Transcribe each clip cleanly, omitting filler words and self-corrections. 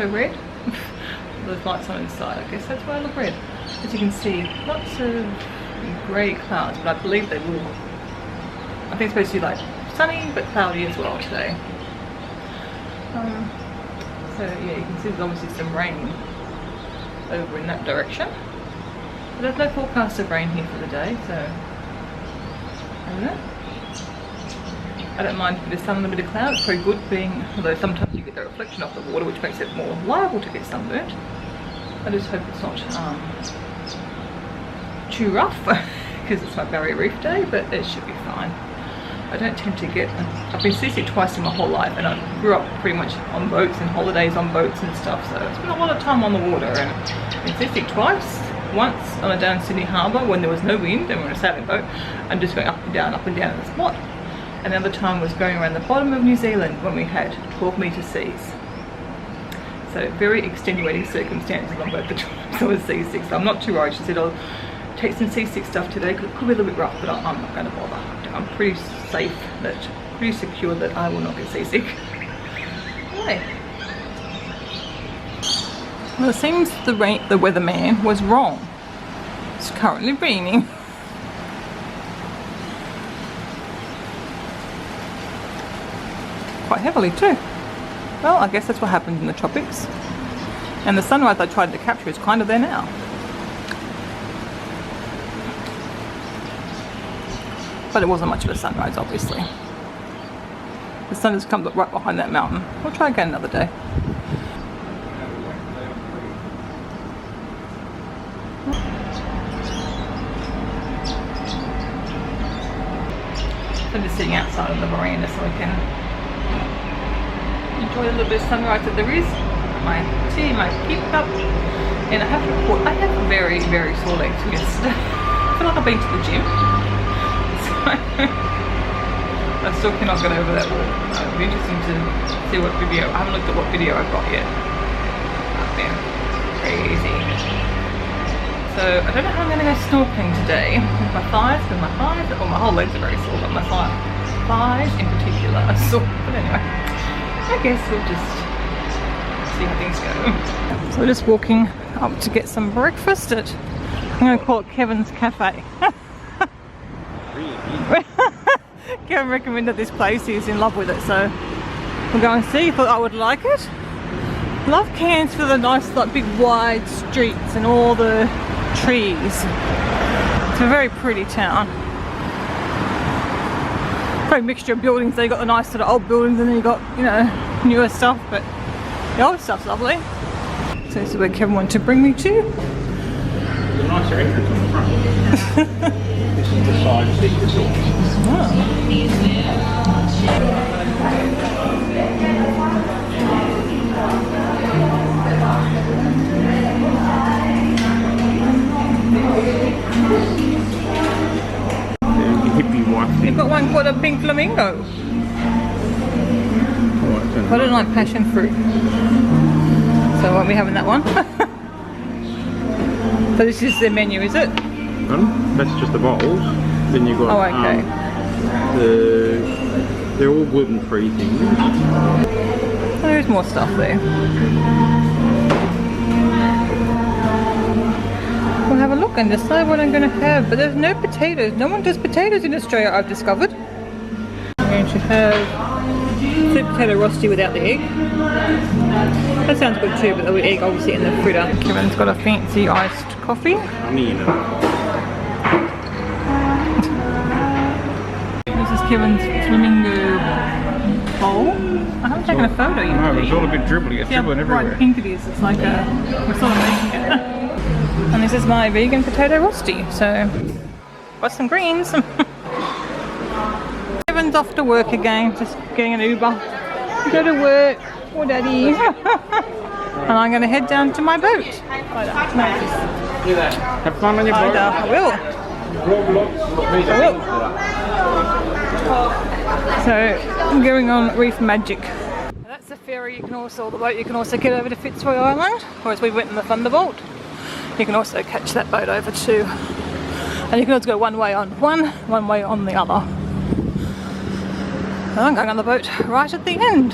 so red. There's lights on inside, I guess that's why I look red. As you can see, lots of grey clouds, but I believe they will. I think it's supposed to be like sunny but cloudy as well today. So yeah, you can see there's obviously some rain over in that direction. But there's no forecast of rain here for the day, so I don't know. I don't mind a bit of sun and a bit of cloud. It's very good being, although sometimes you get the reflection off the water, which makes it more liable to get sunburnt. I just hope it's not too rough because it's my Barrier Reef day, but it should be fine. I don't tend to get, I've been seasick twice in my whole life, and I grew up pretty much on boats and holidays on boats and stuff, so it's been a lot of time on the water. And I've been seasick twice. Once on a down Sydney Harbour when there was no wind and we were in a sailing boat and just going up and down in the spot. And the other time was going around the bottom of New Zealand when we had 12-metre seas. So very extenuating circumstances on both the times I was seasick. So I'm not too worried. She said, I'll take some seasick stuff today because it could be a little bit rough, but I'm not going to bother. I'm pretty safe, pretty secure that I will not get seasick. Anyway. Well, it seems the weatherman was wrong. It's currently raining. Quite heavily too. Well, I guess that's what happens in the tropics. And the sunrise I tried to capture is kind of there now. But it wasn't much of a sunrise, obviously. The sun has come up right behind that mountain. We'll try again another day. I'm just sitting outside on the veranda so I can enjoy a little bit of sunrise that there is. My tea, my keep cup, and I have to report I have very, very sore legs from yesterday. I feel like I've been to the gym, so I still cannot get over that wall. It'll be interesting to see what video. I haven't looked at what video I've got yet. Up there, crazy. So I don't know how I'm going to go snorkeling today with my thighs, because my thighs, well, my whole legs are very sore, but my thighs in particular are sore. But anyway, I guess we'll just see how things go. So we're just walking up to get some breakfast at, I'm going to call it Kevin's Cafe. Kevin recommended this place, he's in love with it, so we'll go and see. He thought I would like it. Love Cairns for the nice, like, big wide streets and all the trees. It's a very pretty town. Very mixture of buildings. They got the nice sort of old buildings, and then you got, you know, newer stuff, but the old stuff's lovely. So this is where Kevin wanted to bring me to. There's a nicer entrance on the front. This is the side secret door. Oh. You've got one called a pink flamingo. Oh, I don't like passion fruit, so I won't be having that one. So this is the menu, is it? That's just the bottles. Then you've got oh, okay. They're all gluten-free things. Oh, there's more stuff there. We'll have a look and decide what I'm going to have, but there's no potatoes. No one does potatoes in Australia, I've discovered. I'm going to have sweet potato rosti without the egg. That sounds good too, but there'll be egg obviously in the fritter. Kevin's got a fancy iced coffee. Honey in it. This is Kevin's flamingo bowl. I haven't taken a photo yet. No, it's all a bit dribbly. It's dribbling everywhere. Bright pink it is. It's like we're sort of making it. And this is my vegan potato rosti, so got some greens. Kevin's off to work again, just getting an Uber. Go to work, poor daddy. And I'm going to head down to my boat. Have fun on your boat. I will. So I'm going on Reef Magic. That's the ferry you can also, or the boat you can also get over to Fitzroy Island, or as we went in the Thunderbolt. You can also catch that boat over too. And you can also go one way on one way on the other. And I'm going on the boat right at the end.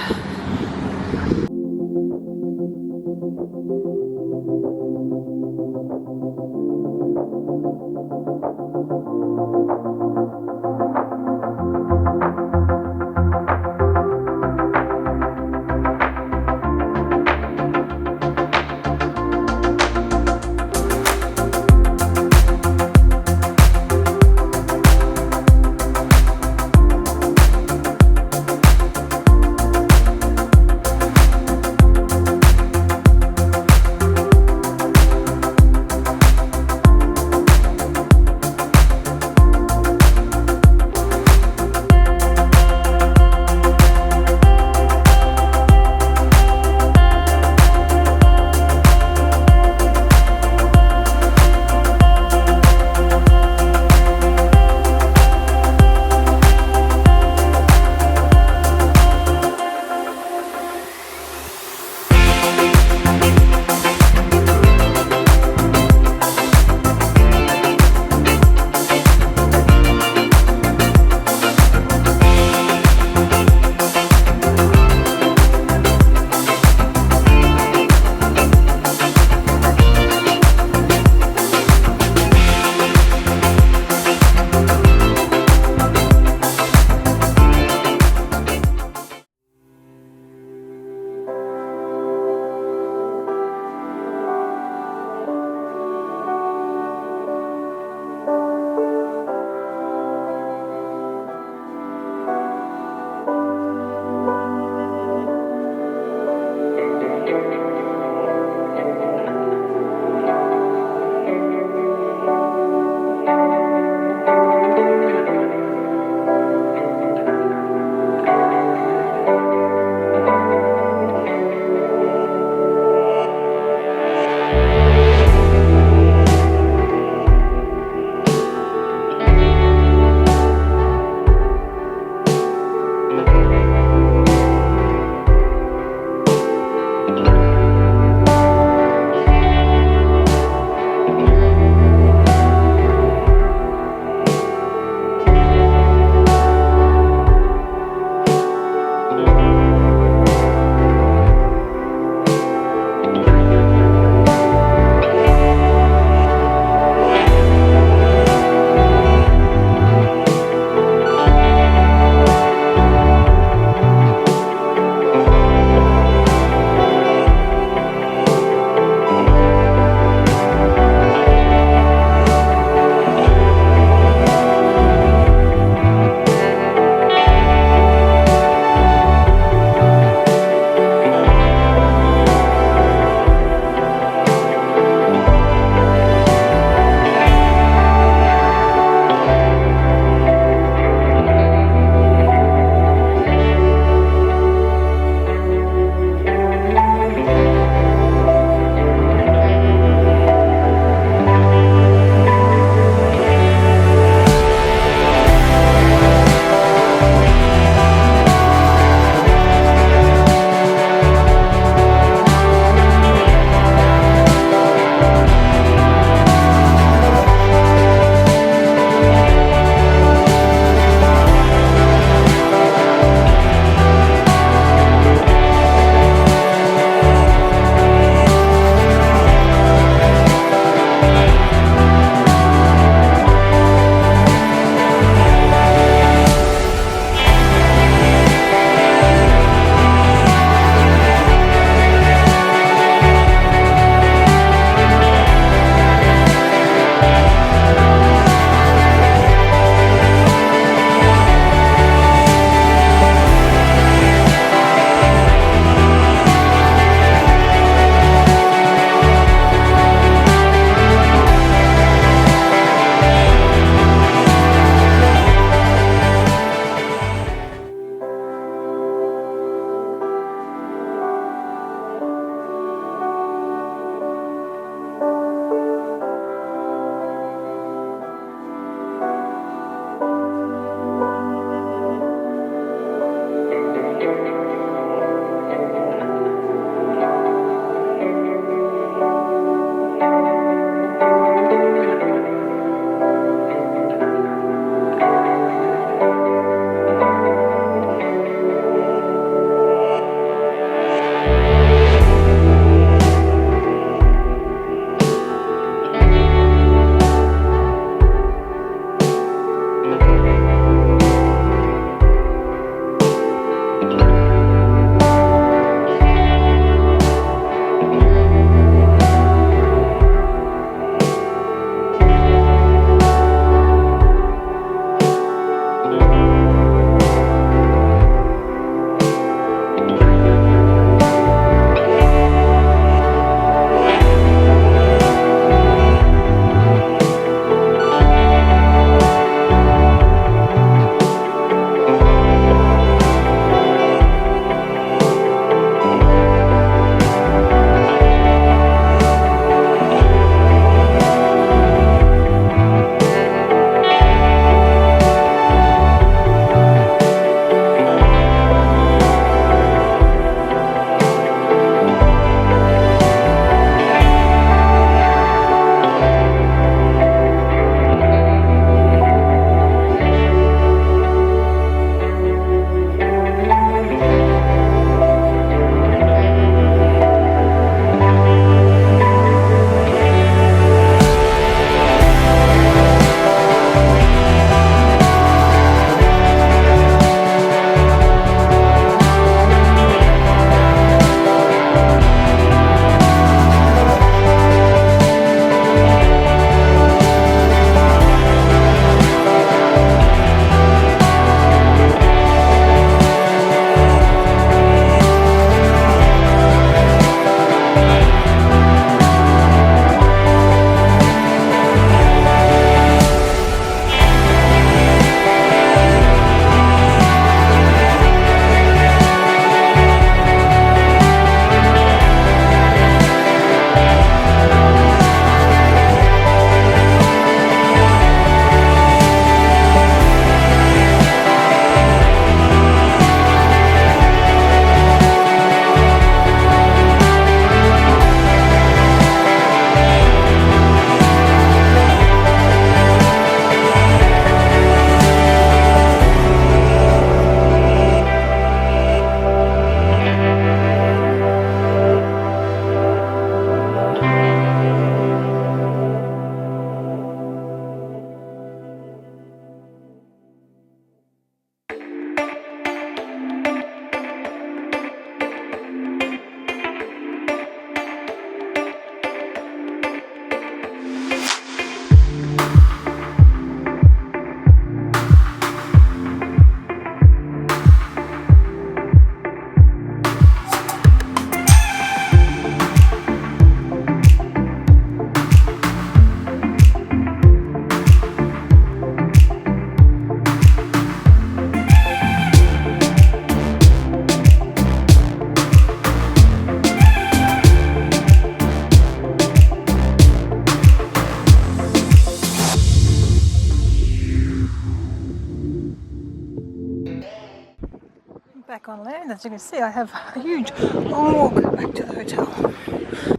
back on land. As you can see, I have a huge long walk back to the hotel.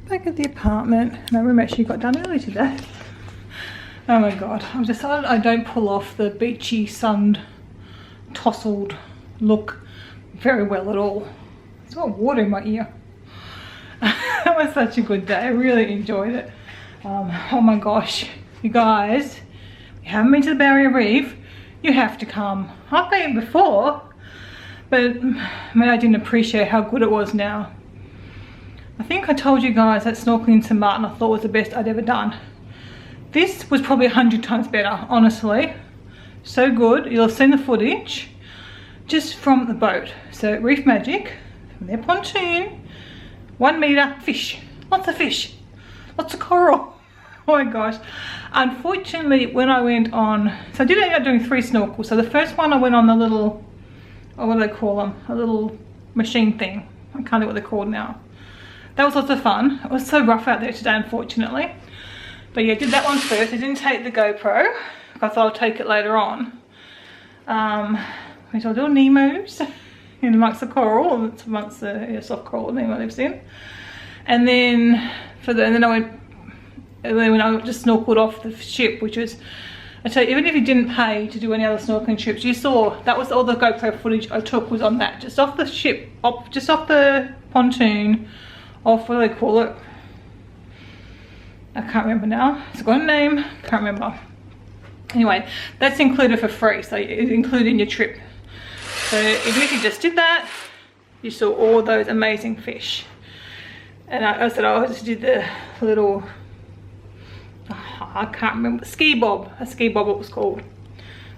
Back at the apartment. My room actually got done early today. Oh my god, I've decided I don't pull off the beachy, sunned, tousled look very well at all. It's got water in my ear. That was such a good day. I really enjoyed it. Oh my gosh, you guys, if you haven't been to the Barrier Reef, you have to come. I've been before, but I didn't appreciate how good it was now. I think I told you guys that snorkeling in St. Martin I thought was the best I'd ever done. This was probably 100 times better, honestly. So good. You'll have seen the footage just from the boat. So Reef Magic, from their pontoon, 1 meter fish, lots of fish, lots of coral. Oh my gosh. Unfortunately, when I went on, so I did end up doing 3 snorkels. So the first one I went on the little, what do they call them? A little machine thing. I can't think what they're called now. That was lots of fun. It was so rough out there today, unfortunately. But yeah, did that one first. I didn't take the GoPro. I thought I'd take it later on. We saw little Nemos in amongst the coral. It's amongst the soft coral Nemo lives in. And then when I just snorkeled off the ship, which was, I tell you, even if you didn't pay to do any other snorkeling trips, you saw that was all the GoPro footage I took was on that, just off the ship, just off the pontoon, off, what do they call it? I can't remember now. It's got a name, can't remember. Anyway, that's included for free, so it's included in your trip. So even if you just did that, you saw all those amazing fish. And I said I just did the little, I can't remember, Seabob, a Seabob it was called.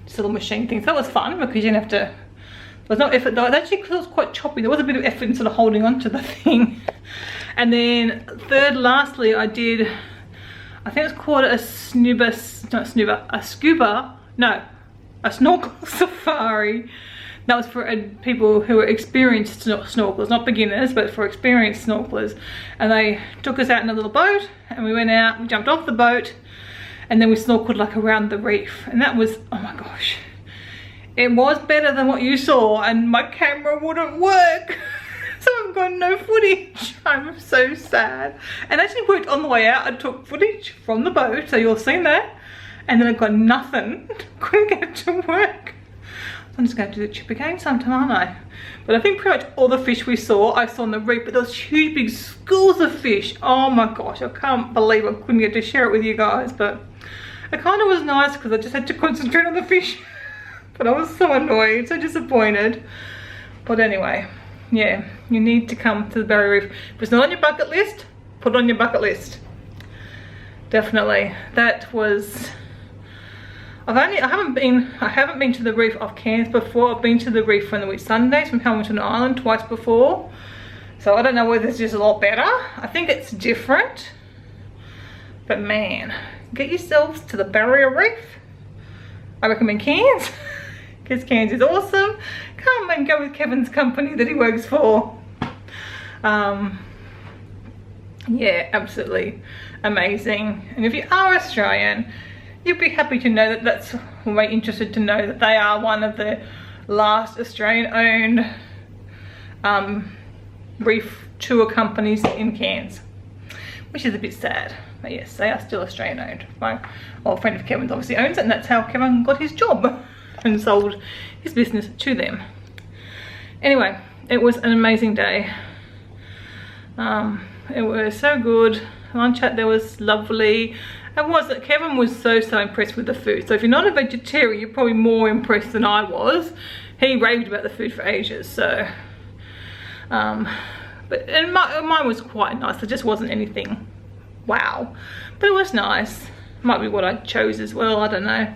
Just a little machine thing. So that was fun because you didn't have to, there was no effort though. It actually was quite choppy. There was a bit of effort in sort of holding on to the thing. And then lastly, I did, I think it's called a snorkel safari. That was for people who are experienced snorkelers, not beginners, but for experienced snorkelers. And they took us out in a little boat and we went out, we jumped off the boat and then we snorkeled like around the reef. And that was, oh my gosh, it was better than what you saw and my camera wouldn't work. So I've got no footage. I'm so sad. And I actually worked on the way out. I took footage from the boat, so you'll see that. And then I've got nothing. Couldn't get it to work. I'm just going to do the trip again sometime, aren't I? But I think pretty much all the fish we saw, I saw on the reef. But those huge big schools of fish. Oh my gosh, I can't believe I couldn't get to share it with you guys. But it kind of was nice because I just had to concentrate on the fish. But I was so annoyed, so disappointed. But anyway, yeah, you need to come to the Barrier Reef. If it's not on your bucket list, put it on your bucket list. Definitely. That was, I haven't been to the reef off Cairns before. I've been to the reef on the Sundays from Hamilton Island twice before. So I don't know whether it's just a lot better. I think it's different. But man, get yourselves to the Barrier Reef. I recommend Cairns. Because Cairns is awesome. Come and go with Kevin's company that he works for. Yeah, absolutely amazing. And if you are Australian, you'll be happy to know that that's, or very interested to know that they are one of the last Australian owned reef tour companies in Cairns, which is a bit sad. But yes, they are still Australian owned. My old friend of Kevin's obviously owns it, and that's how Kevin got his job and sold his business to them. Anyway, it was an amazing day. It was so good. Lunch out there was lovely. Kevin was so impressed with the food. So if you're not a vegetarian, you're probably more impressed than I was. He raved about the food for ages. So, mine was quite nice. There just wasn't anything wow, but it was nice. Might be what I chose as well, I don't know.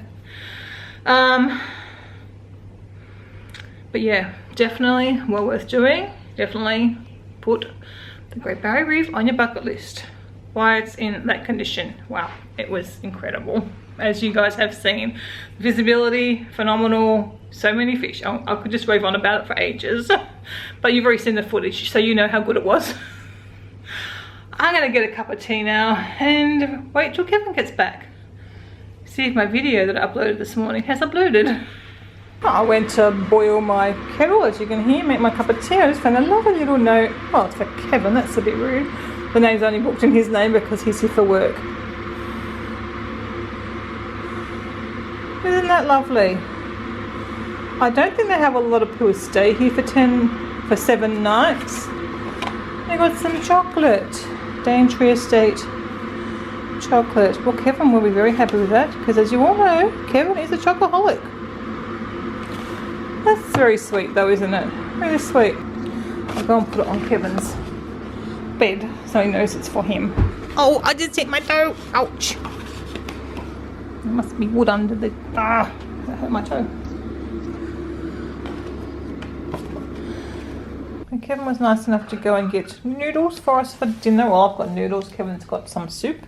But yeah, definitely well worth doing. Definitely put the Great Barrier Reef on your bucket list. Why it's in that condition. Wow, it was incredible. As you guys have seen, visibility phenomenal, so many fish. I could just rave on about it for ages, but you've already seen the footage, so you know how good it was. I'm gonna get a cup of tea now and wait till Kevin gets back. See if my video that I uploaded this morning has uploaded. I went to boil my kettle, as you can hear, make my cup of tea. I just found a lovely little note. Well, it's for Kevin, that's a bit rude. The name's only booked in his name because he's here for work. Isn't that lovely? I don't think they have a lot of people stay here for 7 nights. They got some chocolate. Daintree Estate chocolate. Well, Kevin will be very happy with that because, as you all know, Kevin is a chocoholic. That's very sweet though, isn't it? Really sweet. I'll go and put it on Kevin's bed so he knows it's for him. Oh, I just hit my toe. Ouch. There must be wood under the... that hurt my toe. And Kevin was nice enough to go and get noodles for us for dinner. Well, I've got noodles. Kevin's got some soup.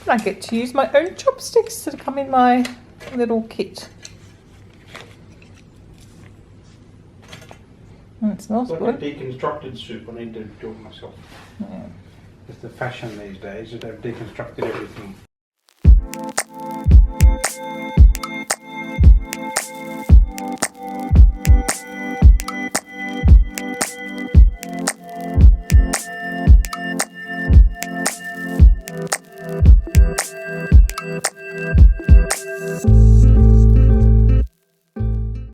And I get to use my own chopsticks that come in my little kit. It smells like good. a deconstructed soup. I need to do it myself. Yeah. It's the fashion these days that they've deconstructed everything.